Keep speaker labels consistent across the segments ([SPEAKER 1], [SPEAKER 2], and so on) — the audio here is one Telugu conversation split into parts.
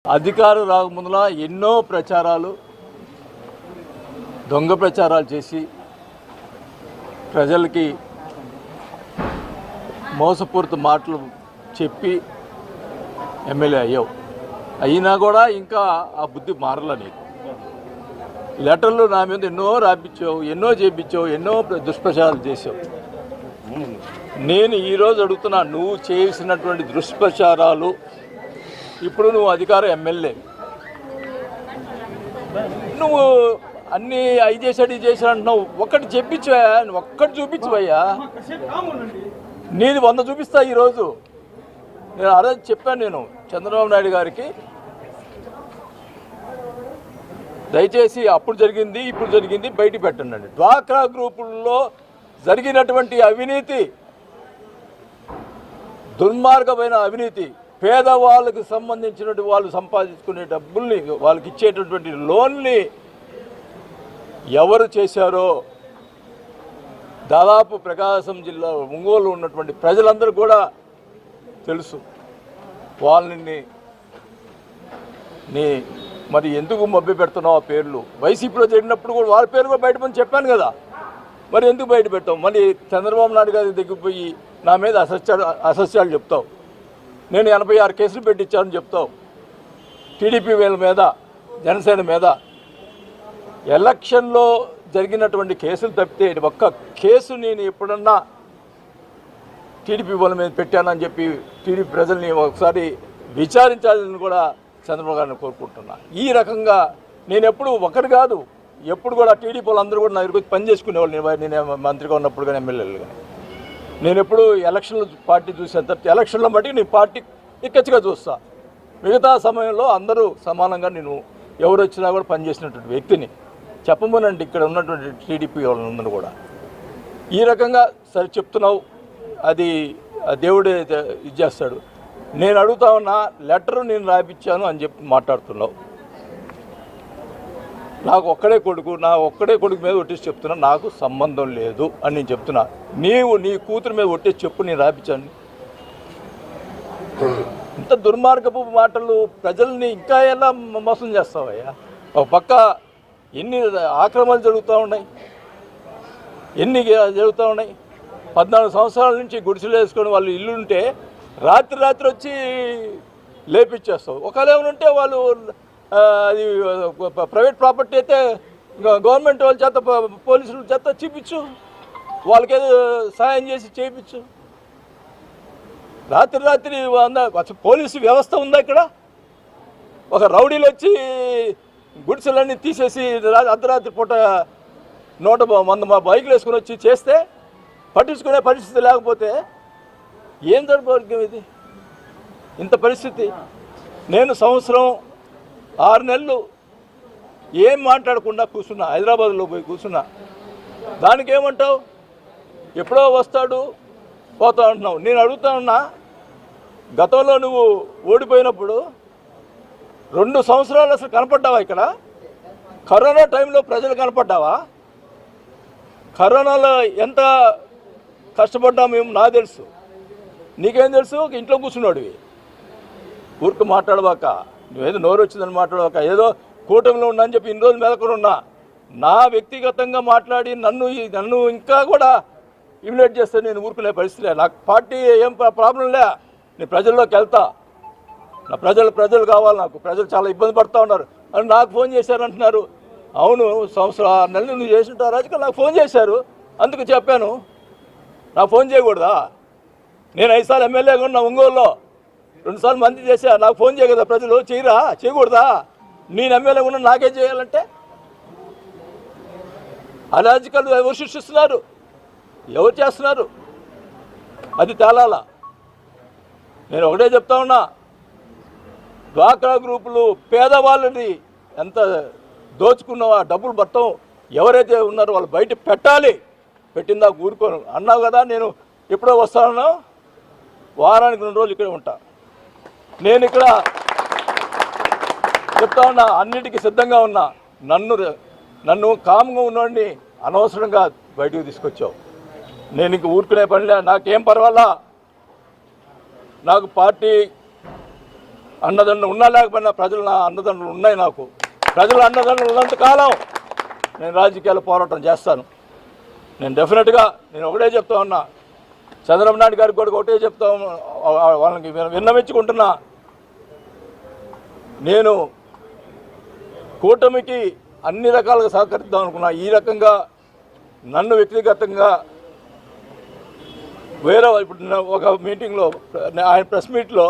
[SPEAKER 1] అధికారం రాకముందుల ఎన్నో ప్రచారాలు దొంగ ప్రచారాలు చేసి ప్రజలకి మోసపూరిత మాటలు చెప్పి ఎమ్మెల్యే అయ్యావు. అయినా కూడా ఇంకా ఆ బుద్ధి మారలా నీకు. లెటర్లు నా మీద ఎన్నో రాపించావు, ఎన్నో చేయించావు, ఎన్నో దుష్ప్రచారాలు చేసావు. నేను ఈరోజు అడుగుతున్నా, నువ్వు చేసినటువంటి దుష్ప్రచారాలు ఇప్పుడు నువ్వు అధికార ఎమ్మెల్యే, నువ్వు అన్నీ అవి చేశాడు ఇది చేశాడు అంటున్నావు. ఒక్కటి చెప్పించా, ఒక్కటి చూపించవయ్యా. నీది 100 చూపిస్తా. ఈరోజు నేను ఆ రోజు చెప్పాను, నేను చంద్రబాబు నాయుడు గారికి దయచేసి అప్పుడు జరిగింది ఇప్పుడు జరిగింది బయట పెట్టండి అండి. డ్వాక్రా గ్రూపుల్లో జరిగినటువంటి అవినీతి, దుర్మార్గమైన అవినీతి, పేదవాళ్ళకి సంబంధించినటువంటి వాళ్ళు సంపాదించుకునే డబ్బుల్ని, వాళ్ళకి ఇచ్చేటటువంటి లోన్ని ఎవరు చేశారో దాదాపు ప్రకాశం జిల్లా ఒంగోలు ఉన్నటువంటి ప్రజలందరూ కూడా తెలుసు. వాళ్ళని మరి ఎందుకు మభ్య పెడుతున్నావు? ఆ పేర్లు వైసీపీలో జరిగినప్పుడు కూడా వాళ్ళ పేరు కూడా బయటపడి చెప్పాను కదా, మరి ఎందుకు బయట పెట్టావు? మళ్ళీ చంద్రబాబు నాయుడు గారి దగ్గర పోయి నా మీద అసత్యాలు చెప్తావు. నేను 86 కేసులు పెట్టించానని చెప్తావు. టీడీపీ వీళ్ళ మీద, జనసేన మీద ఎలక్షన్లో జరిగినటువంటి కేసులు తప్పితే ఒక్క కేసు నేను ఎప్పుడన్నా టీడీపీ వాళ్ళ మీద పెట్టానని చెప్పి టీడీపీ ప్రజల్ని ఒకసారి విచారించాలని కూడా చంద్రబాబు గారిని కోరుకుంటున్నా. ఈ రకంగా నేను ఎప్పుడు ఒకటి కాదు, ఎప్పుడు కూడా టీడీపీ వాళ్ళందరూ కూడా నా దగ్గర పని చేసుకునేవాళ్ళు. నేను మంత్రిగా ఉన్నప్పుడు కానీ ఎమ్మెల్యేలు కానీ నేను ఎప్పుడు ఎలక్షన్లో పార్టీ చూసాను తప్ప ఎలక్షన్లో బట్టి నేను పార్టీ ఇక్కచ్చిగా చూస్తా. మిగతా సమయంలో అందరూ సమానంగా నేను ఎవరు వచ్చినా కూడా పనిచేసినటువంటి వ్యక్తిని చెప్పమనండి. ఇక్కడ ఉన్నటువంటి టీడీపీ వాళ్ళందరూ కూడా ఈ రకంగా సరే చెప్తున్నావు, అది దేవుడే ఇది చేస్తాడు. నేను అడుగుతా ఉన్నా, లెటరు నేను రాయించాను అని చెప్పి మాట్లాడుతున్నావు. నాకు ఒక్కడే కొడుకు, నా ఒక్కడే కొడుకు మీద ఒట్టేసి చెప్తున్నా, నాకు సంబంధం లేదు అని నేను చెప్తున్నా. నీవు నీ కూతురు మీద ఒట్టేసి చెప్పు, నేను రాయించాను. ఇంత దుర్మార్గపు మాటలు ప్రజల్ని ఇంకా ఎలా మోసం చేస్తావయ్యా? ఒక పక్క ఎన్ని ఆక్రమణలు జరుగుతూ ఉన్నాయి, ఎన్ని జరుగుతూ ఉన్నాయి. 14 సంవత్సరాల నుంచి గుడిసెలు వేసుకొని వాళ్ళు ఇల్లు ఉంటే రాత్రి వచ్చి లేపించేస్తావు. ఒకవేళ ఏమనుంటే వాళ్ళు అది ప్రైవేట్ ప్రాపర్టీ అయితే గవర్నమెంట్ వాళ్ళ చేత, పోలీసుల చేత చూపించు, వాళ్ళకేదో సాయం చేసి చేయించు. రాత్రి పోలీసు వ్యవస్థ ఉందా ఇక్కడ? ఒక రౌడీలు వచ్చి గుడిసెలన్నీ తీసేసి అర్ధరాత్రి పూట 100 బైకులు వేసుకొని వచ్చి చేస్తే పట్టించుకునే పరిస్థితి లేకపోతే ఏం జరగవర్గం ఇది? ఇంత పరిస్థితి. నేను సంవత్సరం 6 నెలలు ఏం మాట్లాడకుండా కూర్చున్నా, హైదరాబాద్లో పోయి కూర్చున్నా. దానికి ఏమంటావు? ఎప్పుడో వస్తాడు పోతా ఉంటున్నావు. నేను అడుగుతా ఉన్నా, గతంలో నువ్వు ఓడిపోయినప్పుడు 2 సంవత్సరాలు అసలు కనపడ్డావా ఇక్కడ? కరోనా టైంలో ప్రజలు కనపడ్డావా? కరోనాలో ఎంత కష్టపడ్డా మేము, నాకు తెలుసు, నీకేం తెలుసు? ఇంట్లో కూర్చున్నాడువి. ఊరికి మాట్లాడవాక, నువ్వేదో నోరు వచ్చిందని మాట్లాడవాక, ఏదో కూటమిలో ఉన్నా అని చెప్పి ఇన్ని రోజులు మెదకొని ఉన్నా. నా వ్యక్తిగతంగా మాట్లాడి నన్ను ఇంకా కూడా ఇమినేట్ చేస్తే నేను ఊరుకునే పరిస్థితి లే. నాకు పార్టీ ఏం ప్రాబ్లం లే. నేను ప్రజల్లోకి వెళ్తా. నా ప్రజలు కావాలి నాకు. ప్రజలు చాలా ఇబ్బంది పడుతూ ఉన్నారు అని నాకు ఫోన్ చేశారంటున్నారు. అవును, సంవత్సరం 6 నెలలు నువ్వు చేసిన రాజకీయాలు నాకు ఫోన్ చేశారు, అందుకు చెప్పాను. నాకు ఫోన్ చేయకూడదా? నేను 5 సార్లు ఎమ్మెల్యేగా ఉన్నా ఒంగోలులో, 2 సార్లు మంత్రి చేశా. నాకు ఫోన్ చేయ కదా ప్రజలు? చేయకూడదా? నేను ఎమ్మెల్యేగా ఉన్నా నాకే చేయాలంటే అరాజకాలు ఎవరు సృష్టిస్తున్నారు? ఎవరు చేస్తున్నారు? అది తేలాల. నేను ఒకటే చెప్తా ఉన్నా, డ్వాక్రా గ్రూపులు పేదవాళ్ళని ఎంత దోచుకున్నావో ఆ డబ్బులు మొత్తం ఎవరైతే ఉన్నారో వాళ్ళు బయట పెట్టాలి. పెట్టిందా ఊరుకోను అన్నావు కదా. నేను ఎప్పుడో వస్తానో, వారానికి 2 రోజులు ఇక్కడే ఉంటా. నేను ఇక్కడ చెప్తా ఉన్నా, అన్నిటికీ సిద్ధంగా ఉన్నా. నన్ను కామ్గా ఉన్నోడిని అనవసరంగా బయటకు తీసుకొచ్చావు. నేను ఇంక ఊరుకునే పనిలే, నాకేం పర్వాలా. నాకు పార్టీ అన్నదండ్రులు ఉన్నా లేకపోయినా ప్రజలు నా అన్నదండ్రులు ఉన్నాయి. నాకు ప్రజలు అన్నదండ్రులు ఉన్నంత కాలం నేను రాజకీయాలు పోరాటం చేస్తాను. నేను డెఫినెట్గా నేను ఒకటే చెప్తా ఉన్నా, చంద్రబాబు నాయుడు గారికి కూడా ఒకటే చెప్తా వాళ్ళకి విన్నవించుకుంటున్నా, నేను కూటమికి అన్ని రకాలుగా సహకరిద్దాం అనుకున్నా. ఈ రకంగా నన్ను వ్యక్తిగతంగా వేరే ఇప్పుడు ఒక మీటింగ్లో ఆయన ప్రెస్ మీట్లో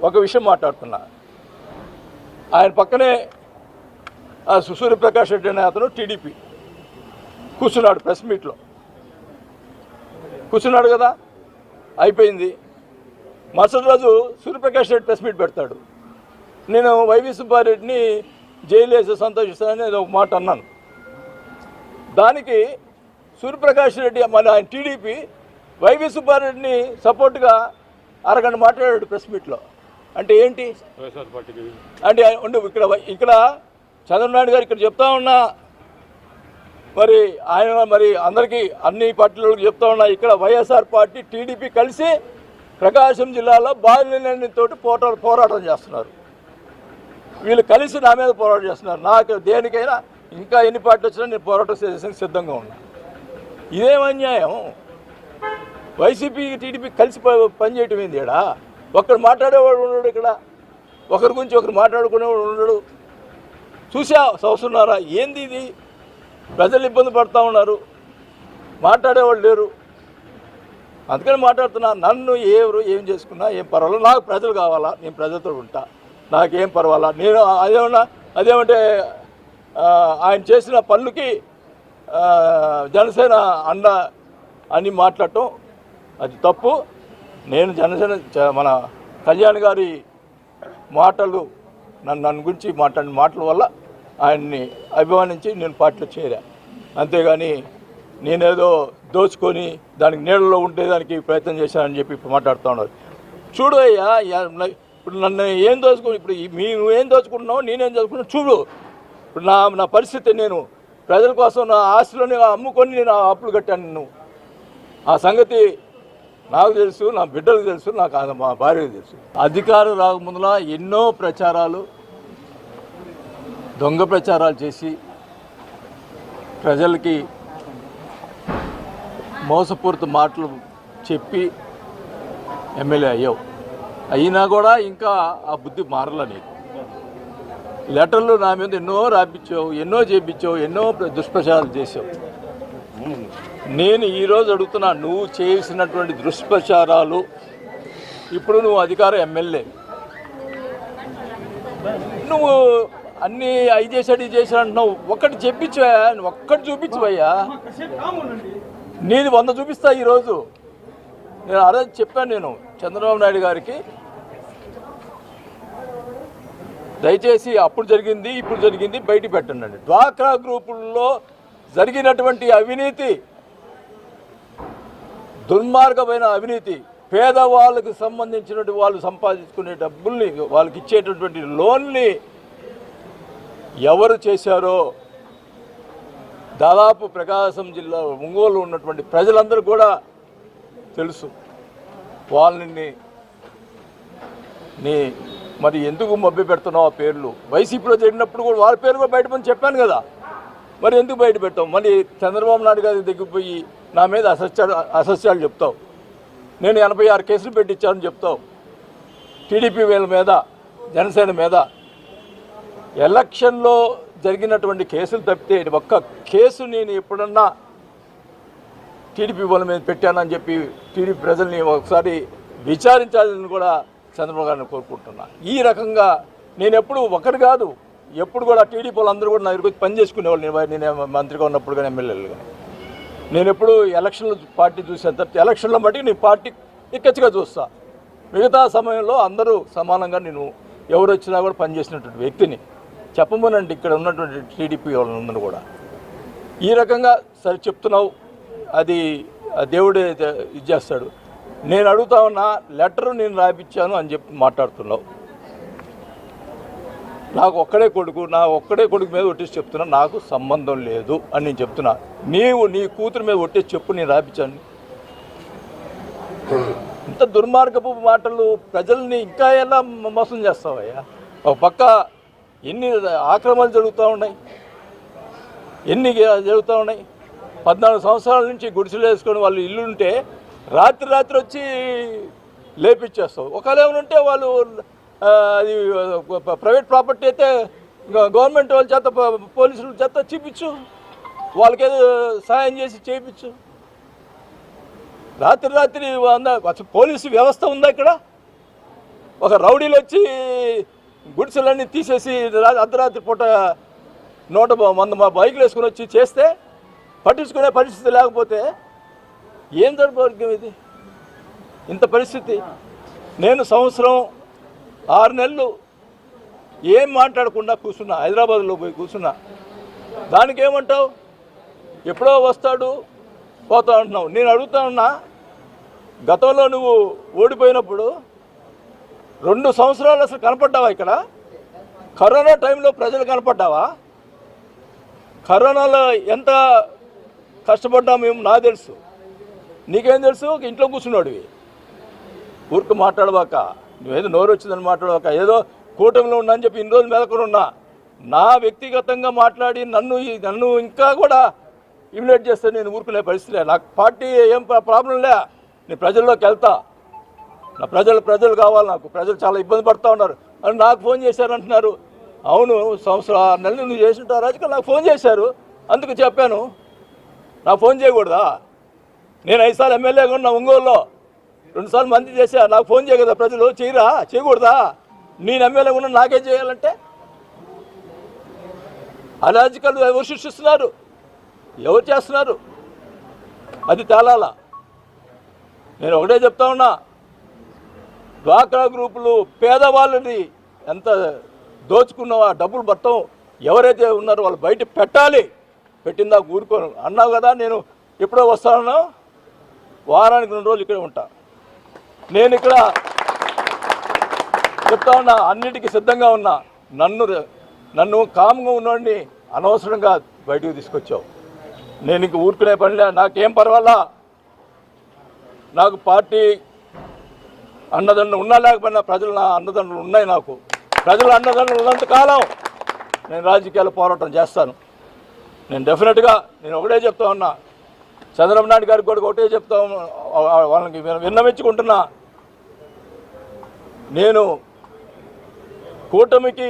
[SPEAKER 1] ఒక విషయం మాట్లాడుతున్నా, ఆయన పక్కనే సూర్యప్రకాష్ రెడ్డి అనే అతను టీడీపీ కూర్చున్నాడు, ప్రెస్ మీట్లో కూర్చున్నాడు కదా, అయిపోయింది. మరుసటి రోజు సూర్యప్రకాష్ రెడ్డి ప్రెస్ మీట్ పెడతాడు. నేను వైవి సుబ్బారెడ్డిని జైలు వేసి సంతోషిస్తానని ఏదో ఒక మాట అన్నాను. దానికి సూర్యప్రకాష్ రెడ్డి మన ఆయన టీడీపీ వైవి సుబ్బారెడ్డిని సపోర్ట్గా అరగంట మాట్లాడాడు ప్రెస్ మీట్లో. అంటే ఏంటి అంటే ఉండు, ఇక్కడ చంద్రబాబు నాయుడు గారు ఇక్కడ చెప్తా ఉన్నా, మరి ఆయన మరి అందరికీ అన్ని పార్టీలకు చెప్తా ఉన్నా, ఇక్కడ వైఎస్ఆర్ పార్టీ టీడీపీ కలిసి ప్రకాశం జిల్లాలో బాలినేనితో పోరాటం చేస్తున్నారు. వీళ్ళు కలిసి నా మీద పోరాటం చేస్తున్నారు. నాకు దేనికైనా ఇంకా ఎన్ని పార్టీలు వచ్చినా నేను పోరాటం చేసేందుకు సిద్ధంగా ఉన్నా. ఇదేం అన్యాయం? వైసీపీ టీడీపీ కలిసి పనిచేయటం ఏంది? ఇక్కడ ఒకరు మాట్లాడేవాడు ఉన్నాడు, ఇక్కడ ఒకరి గురించి ఒకరు మాట్లాడుకునేవాడు ఉన్నాడు. చూసా చూస్తున్నారా ఏంది ఇది? ప్రజలు ఇబ్బంది పడుతూ ఉన్నారు, మాట్లాడేవాళ్ళు లేరు. అందుకని మాట్లాడుతున్నా. నన్ను ఎవరు ఏం చేసుకున్నా ఏం పర్వాలేదు, నాకు ప్రజలు కావాలా, నేను ప్రజలతో ఉంటా, నాకేం పర్వాలా. నేను అదేమంటే ఆయన చేసిన పనులకి జనసేన అండ అని మాట్లాడటం అది తప్పు. నేను జనసేన మన కళ్యాణ్ గారి మాటలు నన్ను గురించి మాట్లాడిన మాటల వల్ల ఆయన్ని అభిమానించి నేను పార్టీలో చేరా. అంతేగాని నేనేదో దోచుకొని దానికి నీళ్ళలో ఉండేదానికి ప్రయత్నం చేశానని చెప్పి ఇప్పుడు మాట్లాడుతూ ఉన్నారు. చూడు అయ్యా, ఇప్పుడు నన్ను ఏం దోచుకుని, ఇప్పుడు నువ్వేం దోచుకుంటున్నావు, నేనేం దోచుకున్నావు చూడు. ఇప్పుడు నా పరిస్థితి, నేను ప్రజల కోసం నా ఆస్తులని అమ్ముకొని నేను అప్పులు కట్టాను. నువ్వు ఆ సంగతి నాకు తెలుసు, నా బిడ్డలకు తెలుసు, నాకు మా భార్యకు తెలుసు. అధికారం రాకముందులా ఎన్నో ప్రచారాలు, దొంగ ప్రచారాలు చేసి ప్రజలకి మోసపూరిత మాటలు చెప్పి ఎమ్మెల్యే అయ్యావు. అయినా కూడా ఇంకా ఆ బుద్ధి మారలా నీకు. లెటర్లు నా మీద ఎన్నో రాపించావు, ఎన్నో చేయించావు, ఎన్నో దుష్ప్రచారాలు చేసావు. నేను ఈరోజు అడుగుతున్నా, నువ్వు చేసినటువంటి దుష్ప్రచారాలు, ఇప్పుడు నువ్వు అధికార ఎమ్మెల్యే, నువ్వు అన్నీ అవి చేశాడు ఇది చేశాడు అంటున్నావు. ఒక్కటి చెప్పించవా, ఒక్కటి చూపించవయ్యా. నేను 100 చూపిస్తా. ఈరోజు నేను అదే చెప్పాను, నేను చంద్రబాబు నాయుడు గారికి దయచేసి అప్పుడు జరిగింది ఇప్పుడు జరిగింది బయట పెట్టండి. డ్వాక్రా గ్రూపుల్లో జరిగినటువంటి అవినీతి, దుర్మార్గమైన అవినీతి, పేదవాళ్ళకు సంబంధించినటువంటి వాళ్ళు సంపాదించుకునే డబ్బుల్ని, వాళ్ళకి ఇచ్చేటటువంటి లోన్ని ఎవరు చేశారో దాదాపు ప్రకాశం జిల్లా ఒంగోలు ఉన్నటువంటి ప్రజలందరూ కూడా తెలుసు. వాళ్ళని మరి ఎందుకు మభ్య పెడుతున్నావు? ఆ పేర్లు వైసీపీలో జరిగినప్పుడు కూడా వాళ్ళ పేరు కూడా బయటపని చెప్పాను కదా, మరి ఎందుకు బయట పెట్టావు? మళ్ళీ చంద్రబాబు నాయుడు గారి దగ్గరికి పోయి నా మీద అసత్యాలు చెప్తావు. నేను 86 కేసులు పెట్టించానని చెప్తావు. టీడీపీ వీళ్ళ మీద, జనసేన మీద. ఎలక్షన్లో జరిగినటువంటి కేసులు తప్పితే ఒక్క కేసు నేను ఎప్పుడన్నా టీడీపీ వాళ్ళ మీద పెట్టానని చెప్పి టీడీపీ ప్రజల్ని ఒకసారి విచారించాలని కూడా చంద్రబాబు గారిని కోరుకుంటున్నా. ఈ రకంగా నేను ఎప్పుడు ఒకరు కాదు, ఎప్పుడు కూడా టీడీపీ వాళ్ళందరూ కూడా నా దగ్గరికి పని చేసుకునేవాళ్ళు. నేను మంత్రిగా ఉన్నప్పుడు కానీ ఎమ్మెల్యేలు కానీ నేను ఎప్పుడు ఎలక్షన్లో పార్టీ చూసాను తప్పితే ఎలక్షన్లో బట్టి నేను పార్టీ ఎక్కచ్చిగా చూస్తా. మిగతా సమయంలో అందరూ సమానంగా నేను ఎవరు వచ్చినా కూడా పనిచేసినటువంటి వ్యక్తిని చెప్పమనండి ఇక్కడ ఉన్నటువంటి టీడీపీ వాళ్ళందరూ కూడా. ఈ రకంగా సరే చెప్తున్నావు, అది దేవుడే ఇది చేస్తాడు. నేను అడుగుతా ఉన్నా, లెటరు నేను రాయించాను అని చెప్పి మాట్లాడుతున్నావు. నాకు ఒక్కడే కొడుకు మీద ఒట్టేసి చెప్తున్నా, నాకు సంబంధం లేదు అని నేను చెప్తున్నా. నీ కూతురు మీద ఒట్టేసి చెప్పు, నేను రాయించాను ఇంత దుర్మార్గపు మాటలు ప్రజల్ని ఇంకా ఎలా మోసం చేస్తావయ్యా? ఒక పక్క ఎన్ని ఆక్రమణలు జరుగుతూ ఉన్నాయి, ఎన్ని జరుగుతూ ఉన్నాయి. 14 సంవత్సరాల నుంచి గుడిసెలు వేసుకొని వాళ్ళు ఇల్లు ఉంటే రాత్రి వచ్చి లేపిచ్చేస్తావు. ఒకవేళ ఏమనుంటే వాళ్ళు అది ప్రైవేట్ ప్రాపర్టీ అయితే గవర్నమెంట్ వాళ్ళ చేత పోలీసుల చేత చూపించు, వాళ్ళకేదో సాయం చేసి చేయించు. రాత్రి పోలీసు వ్యవస్థ ఉందా ఇక్కడ? ఒక రౌడీలు వచ్చి గుడిసెలన్నీ తీసేసి అర్ధరాత్రి పూట 100 మా బైకులు వేసుకొని వచ్చి చేస్తే పట్టించుకునే పరిస్థితి లేకపోతే ఏం దౌర్భాగ్యం ఇది? ఇంత పరిస్థితి. నేను సంవత్సరం 6 నెలలు ఏం మాట్లాడకుండా కూర్చున్నా, హైదరాబాద్లో పోయి కూర్చున్నా. దానికి ఏమంటావు? ఎప్పుడో వస్తాడు పోతా ఉంటున్నావు. నేను అడుగుతా ఉన్నా, గతంలో నువ్వు ఓడిపోయినప్పుడు 2 సంవత్సరాలు అసలు కనపడ్డావా ఇక్కడ? కరోనా టైంలో ప్రజలు కనపడ్డావా? కరోనాలో ఎంత కష్టపడ్డా మేము నాకు తెలుసు, నీకేం తెలుసు? ఇంట్లో కూర్చున్నాడువి. ఊరికి మాట్లాడవాక, నువ్వేదో నోరు వచ్చిందని మాట్లాడవాక, ఏదో కూటమిలో ఉన్నా అని చెప్పి ఇన్ని రోజులు మెదకొని ఉన్నా. నా వ్యక్తిగతంగా మాట్లాడి నన్ను ఇంకా కూడా ఇమినేట్ చేస్తే నేను ఊరుకునే పరిస్థితి. నాకు పార్టీ ఏం ప్రాబ్లం లే, నేను ప్రజల్లోకి వెళ్తా. నా ప్రజలు కావాలి నాకు. ప్రజలు చాలా ఇబ్బంది పడుతూ ఉన్నారు అని నాకు ఫోన్ చేశారంటున్నారు. అవును, సంవత్సరం 6 నెలలు నువ్వు చేసిన రాజకీయాలు నాకు ఫోన్ చేశారు, అందుకు చెప్పాను. నాకు ఫోన్ చేయకూడదా? నేను 5 సార్లు ఎమ్మెల్యేగా ఉన్నా ఒంగోలులో, 2 సార్లు మంత్రి చేశా. నాకు ఫోన్ చేయగదా ప్రజలు? చేయకూడదా? నేను ఎమ్మెల్యేగా ఉన్నా నాకేం చేయాలంటే? అరాజకాలు ఎవరు సృష్టిస్తున్నారు? ఎవరు చేస్తున్నారు? అది తేలాల. నేను ఒకటే చెప్తా ఉన్నా, డ్వాక్రా గ్రూపులు పేదవాళ్ళని ఎంత దోచుకున్నావో డబ్బులు మొత్తం ఎవరైతే ఉన్నారో వాళ్ళు బయట పెట్టాలి. పెట్టిందా ఊరుకోను అన్నావు కదా. నేను ఎప్పుడో వస్తానో, వారానికి 2 రోజులు ఇక్కడే ఉంటా. నేను ఇక్కడ చెప్తా ఉన్నా, అన్నిటికీ సిద్ధంగా ఉన్నా. నన్ను కామ్గా ఉన్నవాడిని అనవసరంగా బయటకు తీసుకొచ్చావు. నేను ఇంక ఊరుకునే పనిలే, నాకేం పర్వాలా. నాకు పార్టీ అన్నదండలు ఉన్నా లేకపోయినా ప్రజలు నా అన్నదండలు ఉన్నాయి. నాకు ప్రజల అన్నదండలు ఉన్నంత కాలం నేను రాజకీయాలు పోరాటం చేస్తాను. నేను డెఫినెట్గా నేను ఒకటే చెప్తా ఉన్నా, చంద్రబాబు నాయుడు గారికి కూడా ఒకటే చెప్తా, వాళ్ళకి విన్నవించుకుంటున్నా. నేను కూటమికి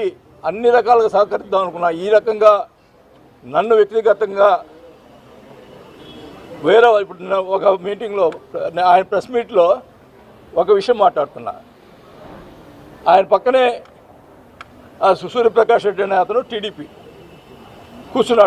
[SPEAKER 1] అన్ని రకాలుగా సహకరిద్దాం అనుకున్నా. ఈ రకంగా నన్ను వ్యక్తిగతంగా ఇప్పుడు ఒక మీటింగ్లో ఆయన ప్రెస్ మీట్లో ఒక విషయం మాట్లాడుతున్నా. ఆయన పక్కనే సూర్యప్రకాష్ రెడ్డి అనే అతను టీడీపీ కూర్చున్నాడు.